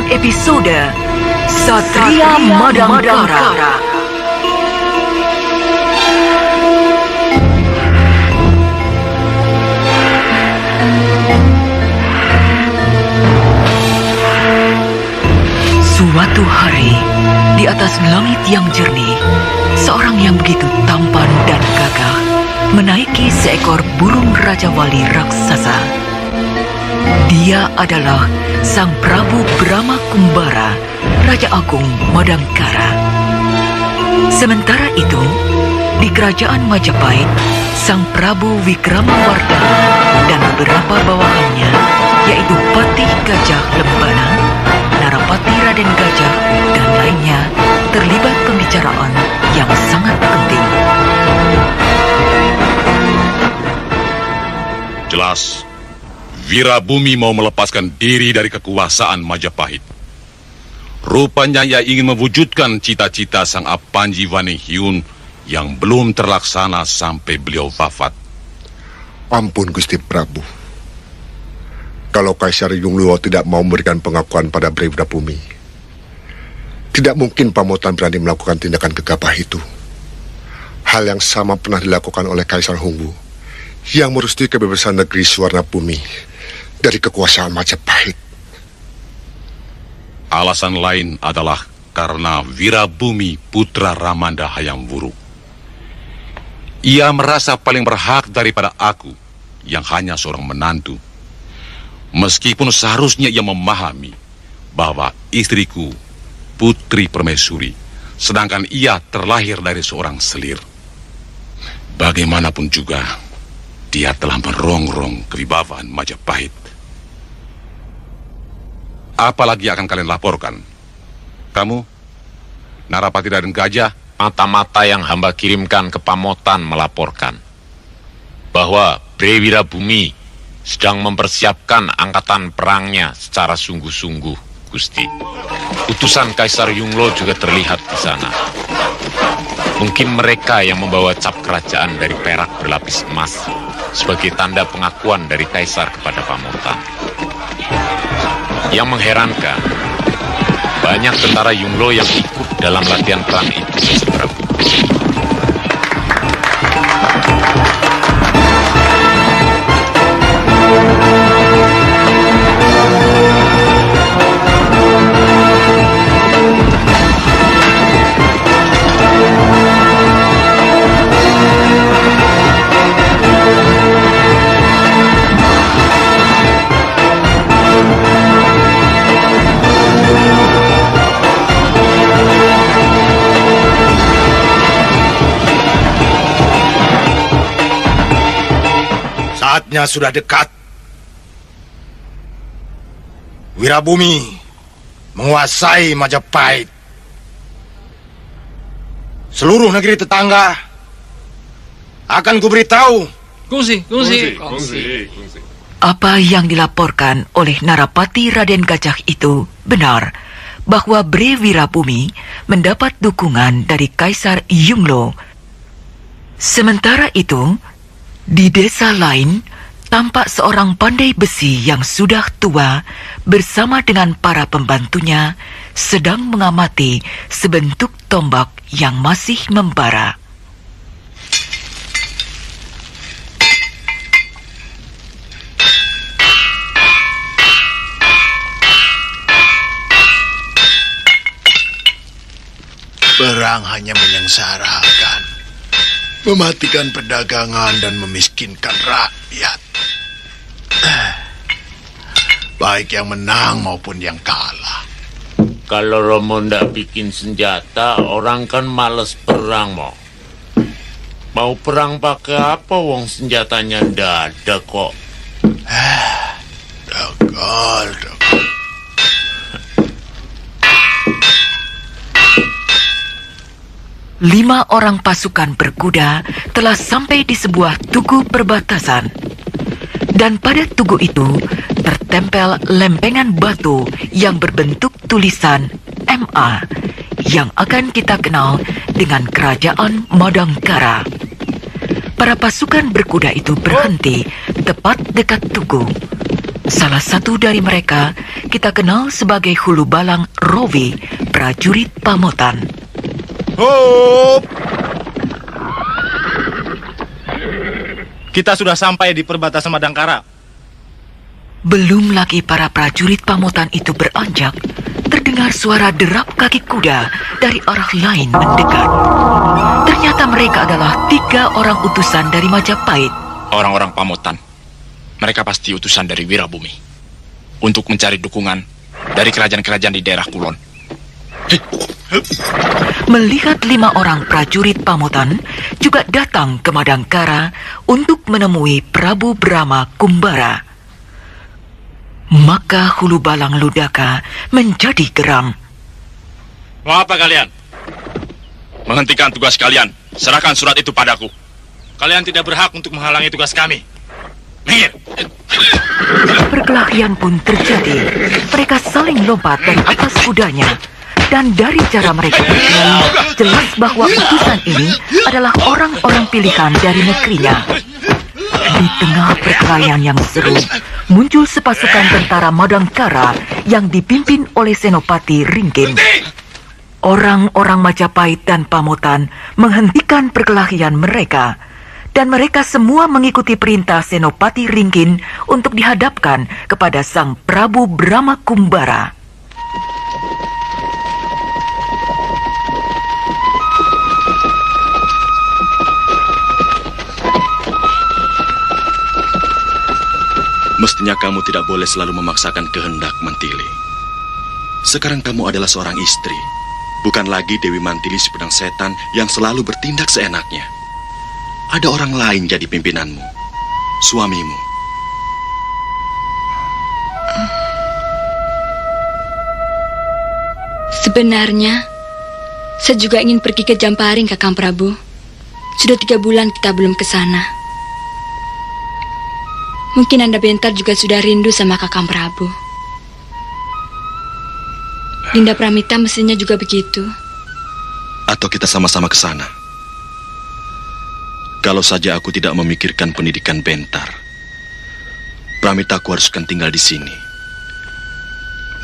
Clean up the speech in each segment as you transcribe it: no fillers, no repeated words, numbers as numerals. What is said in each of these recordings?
episode Satria Madangkara. Suatu hari, di atas langit yang jernih, seorang yang begitu tampan dan gagah menaiki seekor burung Raja Wali raksasa. Dia adalah Sang Prabu Brahma Kumbara, Raja Agung Madangkara. Sementara itu, di kerajaan Majapahit, Sang Prabu Wikramawardhana dan beberapa bawahannya, yaitu Patih Gajah Lembana, Narapati Raden Gajah, dan lainnya, terlibat pembicaraan yang sangat penting. Jelas, Wirabumi mau melepaskan diri dari kekuasaan Majapahit. Rupanya ia ingin mewujudkan cita-cita Sang Apanji Wanehyun yang belum terlaksana sampai beliau wafat. Ampun Gusti Prabu. Kalau Kaisar Yungluo tidak mau memberikan pengakuan pada Wirabumi, tidak mungkin Pamotan berani melakukan tindakan gegabah itu. Hal yang sama pernah dilakukan oleh Kaisar Hungwu yang merestui kebebasan negeri Suwarna Bumi dari kekuasaan Majapahit. Alasan lain adalah karena Wirabumi putra Ramanda Hayam Wuruk. Ia merasa paling berhak daripada aku yang hanya seorang menantu. Meskipun seharusnya ia memahami bahwa istriku Putri Permaisuri, sedangkan ia terlahir dari seorang selir. Bagaimanapun juga, dia telah merongrong kewibawaan Majapahit. Apalagi akan kalian laporkan? Kamu, Narapati Raden Gajah? Mata-mata yang hamba kirimkan ke Pamotan melaporkan bahwa Bre Wirabumi sedang mempersiapkan angkatan perangnya secara sungguh-sungguh, Gusti. Utusan Kaisar Yunglo juga terlihat di sana. Mungkin mereka yang membawa cap kerajaan dari perak berlapis emas sebagai tanda pengakuan dari Kaisar kepada Pamotan. Yang mengherankan, banyak tentara Yunglo yang ikut dalam latihan perang itu, Gusti Prabu. Saatnya sudah dekat. Wirabumi menguasai Majapahit. Seluruh negeri tetangga akan kuberitahu. Kungsi. Apa yang dilaporkan oleh Narapati Raden Gajah itu benar, bahwa Bre Wirabumi mendapat dukungan dari Kaisar Yunglo. Sementara itu, di desa lain, tampak seorang pandai besi yang sudah tua bersama dengan para pembantunya sedang mengamati sebentuk tombak yang masih membara. Perang hanya menyengsarakan, mematikan perdagangan dan memiskinkan rakyat. Baik yang menang maupun yang kalah. Kalau Romo ndak bikin senjata, orang kan males perang, Mo. Mau perang pakai apa, wong senjatanya ndak ada kok. Dagal. 5 orang pasukan berkuda telah sampai di sebuah tugu perbatasan. Dan pada tugu itu tertempel lempengan batu yang berbentuk tulisan MA yang akan kita kenal dengan Kerajaan Madangkara. Para pasukan berkuda itu berhenti tepat dekat tugu. Salah satu dari mereka kita kenal sebagai Hulu Balang Rowe, prajurit Pamotan. Hop! Kita sudah sampai di perbatasan Madangkara. Belum lagi para prajurit Pamotan itu beranjak, terdengar suara derap kaki kuda dari arah lain mendekat. Ternyata mereka adalah 3 orang utusan dari Majapahit. Orang-orang Pamotan. Mereka pasti utusan dari Wirabumi untuk mencari dukungan dari kerajaan-kerajaan di daerah Kulon. Melihat 5 orang prajurit Pamotan juga datang ke Madangkara untuk menemui Prabu Brahma Kumbara. Maka Hulu Balang Ludaka menjadi geram. Mau apa kalian? Menghentikan tugas kalian. Serahkan surat itu padaku. Kalian tidak berhak untuk menghalangi tugas kami. Minggir! Perkelahian pun terjadi. Mereka saling lompat dari atas kudanya. Dan dari cara mereka berkelahi, jelas bahwa utusan ini adalah orang-orang pilihan dari negerinya. Di tengah perkelahian yang seru, muncul sepasukan tentara Madangkara yang dipimpin oleh Senopati Ringkin. Orang-orang Majapahit dan Pamotan menghentikan perkelahian mereka. Dan mereka semua mengikuti perintah Senopati Ringkin untuk dihadapkan kepada Sang Prabu Brahma Kumbara. Mestinya kamu tidak boleh selalu memaksakan kehendak, Mantili. Sekarang kamu adalah seorang istri, bukan lagi Dewi Mantili si pedang setan yang selalu bertindak seenaknya. Ada orang lain jadi pimpinanmu, suamimu. Sebenarnya, saya juga ingin pergi ke Jamparing, Kakang Prabu. Sudah 3 bulan kita belum ke sana. Mungkin Anda bentar juga sudah rindu sama Kakang Prabu. Dinda Pramita mestinya juga begitu. Atau kita sama-sama ke sana. Kalau saja aku tidak memikirkan pendidikan Bentar, Pramitaku haruskan tinggal di sini.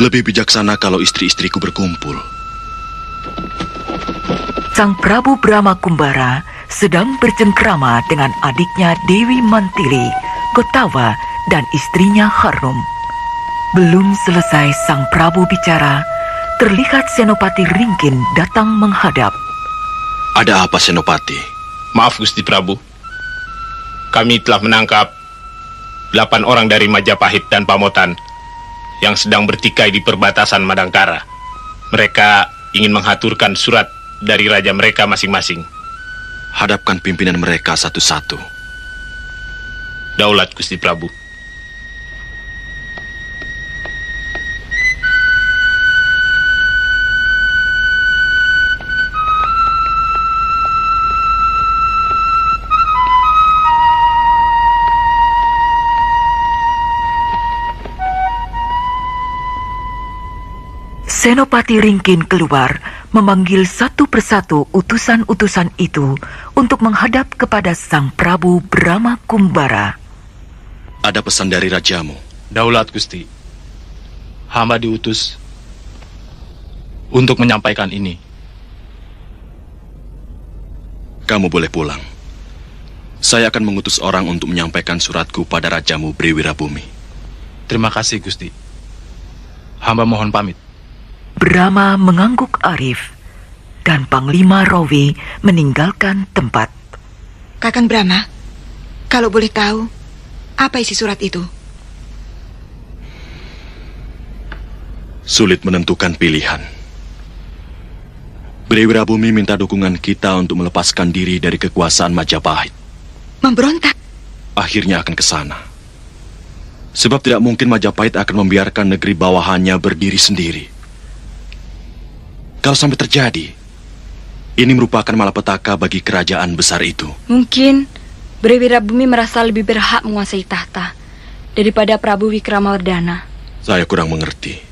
Lebih bijaksana kalau istri-istriku berkumpul. Sang Prabu Brahma Kumbara sedang bercengkrama dengan adiknya Dewi Mantili, Gotawa, dan istrinya Harnum. Belum selesai Sang Prabu bicara, terlihat Senopati Ringkin datang menghadap. Ada apa, Senopati? Maaf, Gusti Prabu. Kami telah menangkap 8 orang dari Majapahit dan Pamotan yang sedang bertikai di perbatasan Madangkara. Mereka ingin menghaturkan surat dari raja mereka masing-masing. Hadapkan pimpinan mereka satu-satu. Daulat, Gusti Prabu. Senopati Ringkin keluar memanggil satu persatu utusan-utusan itu untuk menghadap kepada Sang Prabu Brahma Kumbara. Ada pesan dari rajamu. Daulat, Gusti. Hamba diutus untuk menyampaikan ini. Kamu boleh pulang. Saya akan mengutus orang untuk menyampaikan suratku pada rajamu Brewirabumi. Terima kasih, Gusti. Hamba mohon pamit. Brahma mengangguk arif, dan Panglima Rowe meninggalkan tempat. Kakang Brahma, kalau boleh tahu, apa isi surat itu? Sulit menentukan pilihan. Brewirabumi minta dukungan kita untuk melepaskan diri dari kekuasaan Majapahit. Memberontak? Akhirnya akan ke sana. Sebab tidak mungkin Majapahit akan membiarkan negeri bawahannya berdiri sendiri. Kalau sampai terjadi, ini merupakan malapetaka bagi kerajaan besar itu. Mungkin Brewirabumi merasa lebih berhak menguasai tahta daripada Prabu Wikramawardhana. Saya kurang mengerti.